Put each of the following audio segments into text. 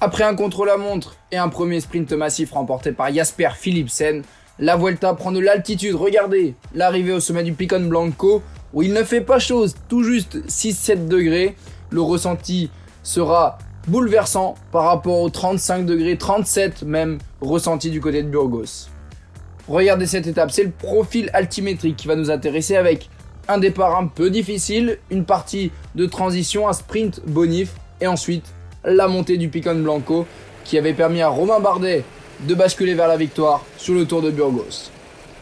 Après un contre-la-montre et un premier sprint massif remporté par Jasper Philipsen, la Vuelta prend de l'altitude. Regardez l'arrivée au sommet du Picon Blanco où il ne fait pas chaud, tout juste 6-7 degrés. Le ressenti sera bouleversant par rapport aux 35 degrés, 37 même ressentis du côté de Burgos. Regardez cette étape, c'est le profil altimétrique qui va nous intéresser avec un départ un peu difficile, une partie de transition, un sprint bonif et ensuite la montée du Picon Blanco qui avait permis à Romain Bardet de basculer vers la victoire sur le Tour de Burgos.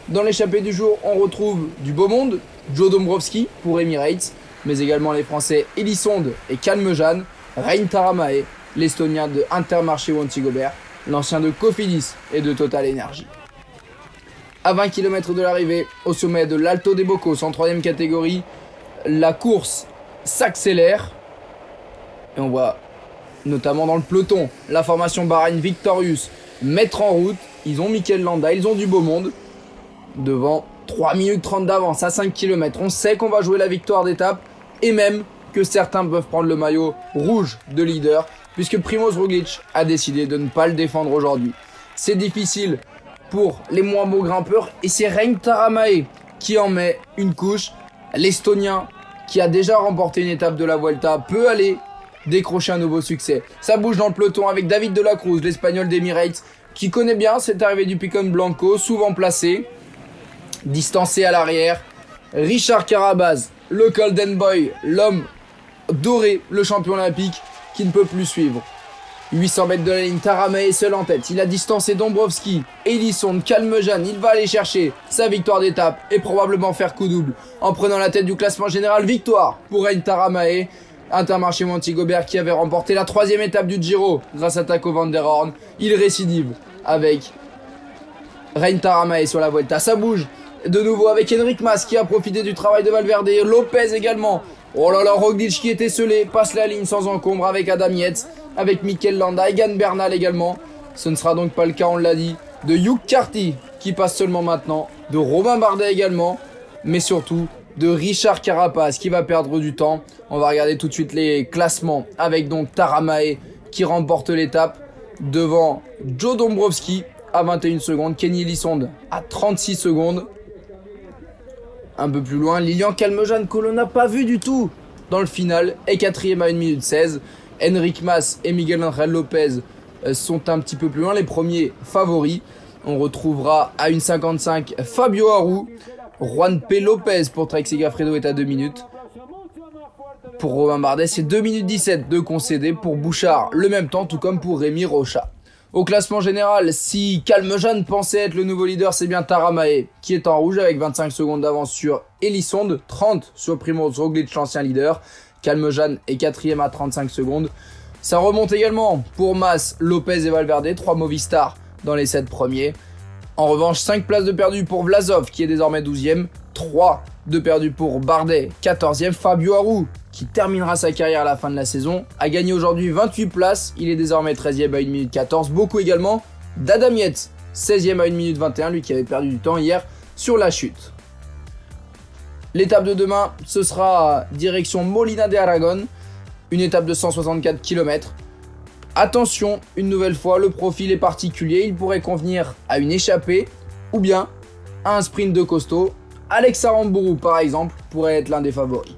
Dans l'échappée du jour, on retrouve du beau monde, Joe Dombrowski pour Emirates, mais également les Français Elisonde et Calmejeanne, Rein Taramae, l'Estonien de Intermarché Wanty Gobert, l'ancien de Cofidis et de Total Energy. À 20 km de l'arrivée, au sommet de l'Alto de Bocos en 3e catégorie, la course s'accélère et on voit notamment dans le peloton la formation Bahreïn Victorious mettre en route. Ils ont Mikel Landa, ils ont du beau monde devant 3 minutes 30 d'avance à 5 km. On sait qu'on va jouer la victoire d'étape et même que certains peuvent prendre le maillot rouge de leader puisque Primož Roglič a décidé de ne pas le défendre aujourd'hui. C'est difficile pour les moins beaux grimpeurs et c'est Rein Taramae qui en met une couche. L'Estonien qui a déjà remporté une étape de la Vuelta peut aller décrocher un nouveau succès. Ça bouge dans le peloton avec David de la Cruz, l'Espagnol d'Emirates, qui connaît bien cette arrivée du Picon Blanco, souvent placé, distancé à l'arrière. Richard Carapaz, le Golden Boy, l'homme doré, le champion olympique, qui ne peut plus suivre. 800 mètres de la ligne, Taramae est seul en tête. Il a distancé Dombrowski, Elisonde, Calmejeanne. Il va aller chercher sa victoire d'étape et probablement faire coup double en prenant la tête du classement général. Victoire pour Rein Taramae. Intermarché Wanty Gobert qui avait remporté la 3e étape du Giro grâce à Taco van der Horn. Il récidive avec Rein Taramae sur la Vuelta. Ça bouge de nouveau avec Enric Mas qui a profité du travail de Valverde. Lopez également. Oh là là, Roglič qui était scellé passe la ligne sans encombre avec Adam Yates, avec Mikel Landa, Egan Bernal également. Ce ne sera donc pas le cas, on l'a dit, de Hugh Carty qui passe seulement maintenant, de Romain Bardet également, mais surtout de Richard Carapaz qui va perdre du temps. On va regarder tout de suite les classements avec donc Taramae qui remporte l'étape devant Joe Dombrowski à 21 secondes, Kenny Elisonde à 36 secondes. Un peu plus loin, Lilian Calmejeanne que l'on n'a pas vu du tout dans le final est 4e à 1 minute 16. Enric Mas et Miguel Angel Lopez sont un petit peu plus loin, les premiers favoris. On retrouvera à 1,55 Fabio Aru. Juan P. Lopez pour Trek Segafredo est à 2 minutes. Pour Romain Bardet, c'est 2 minutes 17 de concédé. Pour Bouchard, le même temps, tout comme pour Rémi Rocha. Au classement général, si Calmejeanne pensait être le nouveau leader, c'est bien Taramae qui est en rouge avec 25 secondes d'avance sur Elisonde, 30 sur Primož Roglič, l'ancien leader. Calmejeanne est 4e à 35 secondes. Ça remonte également pour Mas, Lopez et Valverde, 3 Movistar dans les 7 premiers. En revanche, 5 places de perdu pour Vlasov qui est désormais 12e, 3 de perdu pour Bardet, 14e. Fabio Aru qui terminera sa carrière à la fin de la saison a gagné aujourd'hui 28 places, il est désormais 13e à 1 minute 14. Beaucoup également d'Adam Yates, 16e à 1 minute 21, lui qui avait perdu du temps hier sur la chute. L'étape de demain, ce sera direction Molina de Aragon, une étape de 164 km. Attention, une nouvelle fois, le profil est particulier, il pourrait convenir à une échappée ou bien à un sprint de costaud. Alex Aramburu par exemple pourrait être l'un des favoris.